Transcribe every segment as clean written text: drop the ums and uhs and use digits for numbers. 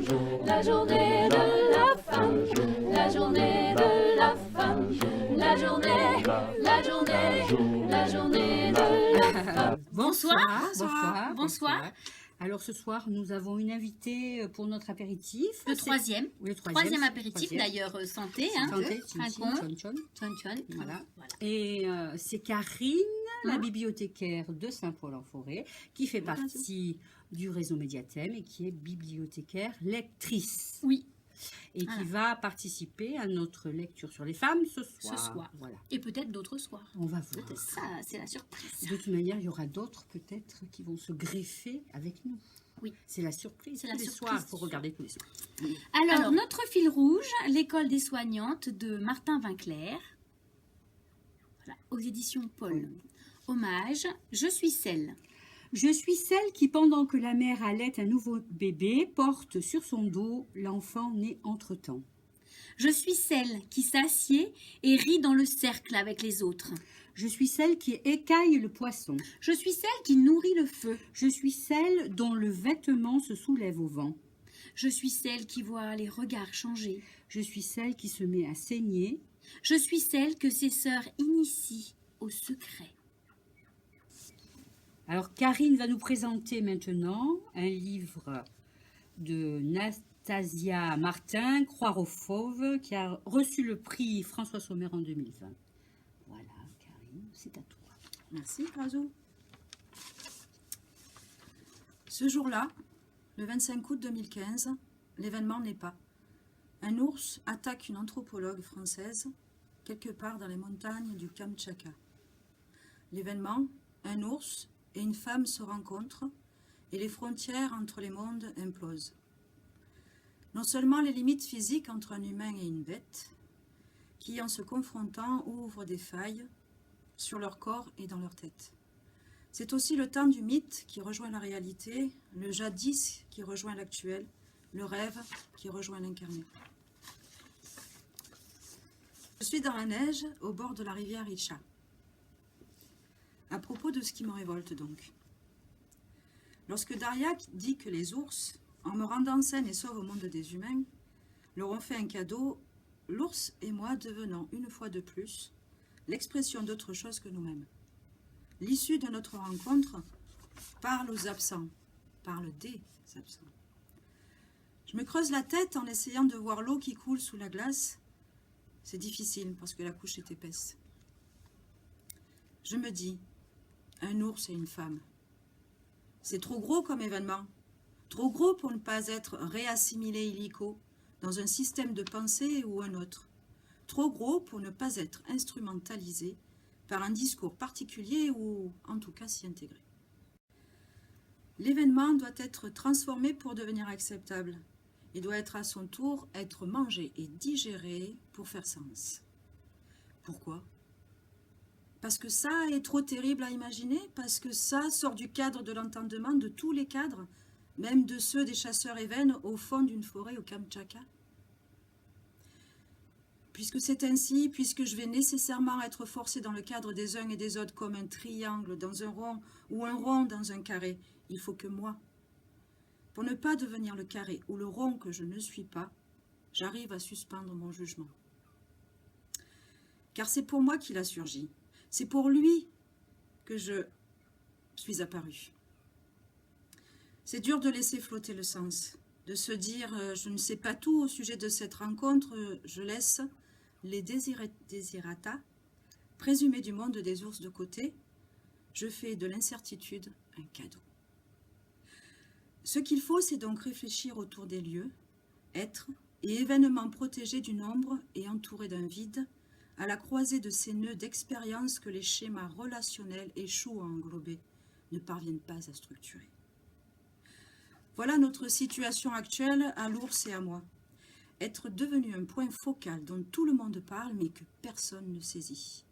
la journée de la femme, la journée de la femme, la journée, la journée, la journée de la femme. Bonsoir. Bonsoir. Alors ce soir, nous avons une invitée pour notre apéritif. Le troisième. Oui, le Troisième apéritif, d'ailleurs, santé. Santé, Tchon. Voilà. Et c'est Karine, la bibliothécaire de Saint-Paul-en-Forêt, qui fait partie du réseau Médiathème et qui est bibliothécaire lectrice. Oui. Et qui va participer à notre lecture sur les femmes ce soir. Voilà. Et peut-être d'autres soirs. On va voir. Ça, c'est la surprise. De toute manière, il y aura d'autres peut-être qui vont se greffer avec nous. Oui. C'est la surprise. C'est la surprise. Soirs, faut regarder tous les soirs. Alors, notre fil rouge, l'école des soignantes de Martin Vinclair, voilà, aux éditions Paul. Hommage, je suis celle. Je suis celle qui, pendant que la mère allait un nouveau bébé, porte sur son dos l'enfant né entre-temps. Je suis celle qui s'assied et rit dans le cercle avec les autres. Je suis celle qui écaille le poisson. Je suis celle qui nourrit le feu. Je suis celle dont le vêtement se soulève au vent. Je suis celle qui voit les regards changer. Je suis celle qui se met à saigner. Je suis celle que ses sœurs initient au secret. Alors, Karine va nous présenter maintenant un livre de Nastasia Martin, Croire aux fauves, qui a reçu le prix François Sommer en 2020. Voilà, Karine, c'est à toi. Merci, Grazou. Ce jour-là, le 25 août 2015, l'événement n'est pas. Un ours attaque une anthropologue française, quelque part dans les montagnes du Kamtchatka. L'événement, un ours et une femme se rencontrent et les frontières entre les mondes implosent. Non seulement les limites physiques entre un humain et une bête, qui en se confrontant ouvrent des failles sur leur corps et dans leur tête. C'est aussi le temps du mythe qui rejoint la réalité, le jadis qui rejoint l'actuel, le rêve qui rejoint l'incarné. Je suis dans la neige au bord de la rivière Isha. À propos de ce qui me révolte donc. Lorsque Daria dit que les ours, en me rendant saine et sauve au monde des humains, leur ont fait un cadeau, l'ours et moi devenons une fois de plus l'expression d'autre chose que nous-mêmes. L'issue de notre rencontre parle aux absents, parle des absents. Je me creuse la tête en essayant de voir l'eau qui coule sous la glace. C'est difficile parce que la couche est épaisse. Je me dis, un ours et une femme. C'est trop gros comme événement, trop gros pour ne pas être réassimilé illico dans un système de pensée ou un autre, trop gros pour ne pas être instrumentalisé par un discours particulier ou en tout cas s'y intégrer. L'événement doit être transformé pour devenir acceptable et doit être à son tour être mangé et digéré pour faire sens. Pourquoi ? Parce que ça est trop terrible à imaginer, parce que ça sort du cadre de l'entendement de tous les cadres, même de ceux des chasseurs évènes au fond d'une forêt au Kamtchatka. Puisque c'est ainsi, puisque je vais nécessairement être forcé dans le cadre des uns et des autres comme un triangle dans un rond ou un rond dans un carré, il faut que moi, pour ne pas devenir le carré ou le rond que je ne suis pas, j'arrive à suspendre mon jugement. Car c'est pour moi qu'il a surgi. C'est pour lui que je suis apparue. C'est dur de laisser flotter le sens, de se dire je ne sais pas tout au sujet de cette rencontre, je laisse les désirata présumés du monde des ours de côté, je fais de l'incertitude un cadeau. Ce qu'il faut, c'est donc réfléchir autour des lieux, être et événements protégés d'une ombre et entourés d'un vide, à la croisée de ces nœuds d'expérience que les schémas relationnels échouent à englober, ne parviennent pas à structurer. Voilà notre situation actuelle à l'ours et à moi. Être devenu un point focal dont tout le monde parle mais que personne ne saisit.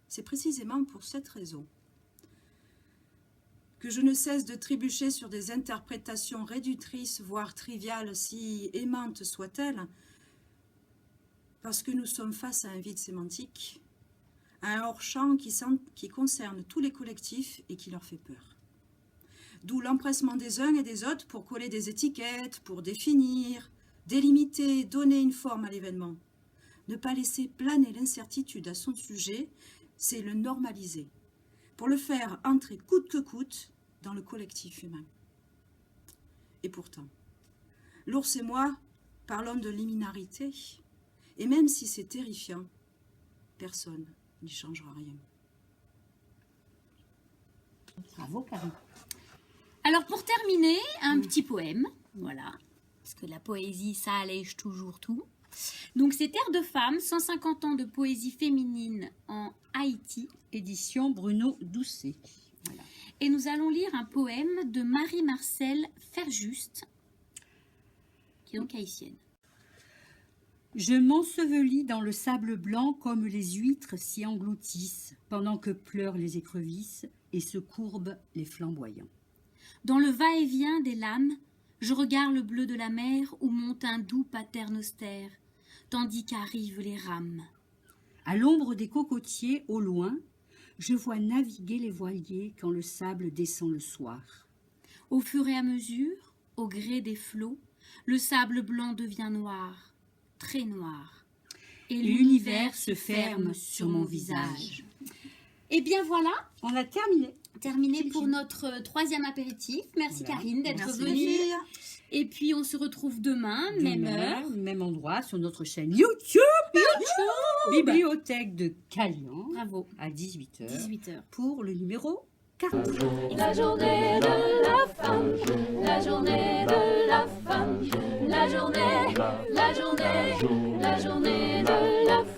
C'est précisément pour cette raison que je ne cesse de trébucher sur des interprétations réductrices, voire triviales, si aimantes soient-elles, parce que nous sommes face à un vide sémantique, à un hors-champ qui concerne tous les collectifs et qui leur fait peur. D'où l'empressement des uns et des autres pour coller des étiquettes, pour définir, délimiter, donner une forme à l'événement. Ne pas laisser planer l'incertitude à son sujet, c'est le normaliser, pour le faire entrer coûte que coûte dans le collectif humain. Et pourtant, l'ours et moi parlons de liminarité, et même si c'est terrifiant, personne n'y changera rien. Bravo, Karine. Alors pour terminer, un petit poème, voilà, parce que la poésie, ça allège toujours tout. Donc c'est Terre de femmes, 150 ans de poésie féminine en Haïti. Édition Bruno Doucet. Voilà. Et nous allons lire un poème de Marie-Marcelle Ferjuste, qui est donc haïtienne. Je m'ensevelis dans le sable blanc comme les huîtres s'y engloutissent, pendant que pleurent les écrevisses et se courbent les flamboyants. Dans le va-et-vient des lames, je regarde le bleu de la mer où monte un doux paternostère, tandis qu'arrivent les rames. À l'ombre des cocotiers, au loin, je vois naviguer les voiliers quand le sable descend le soir. Au fur et à mesure, au gré des flots, le sable blanc devient noir, très noir, et l'univers se ferme sur mon visage. Et bien voilà, On a terminé. terminé C'est pour fini. notre troisième apéritif. Merci Voilà. Karine d'être Merci les venue. filles. Et puis on se retrouve demain, même heure. Même endroit, sur notre chaîne YouTube. Bibliothèque de Calian, Bravo, à 18h, 18h. pour le numéro 4. La journée de la femme, la journée de la femme, la journée de la femme.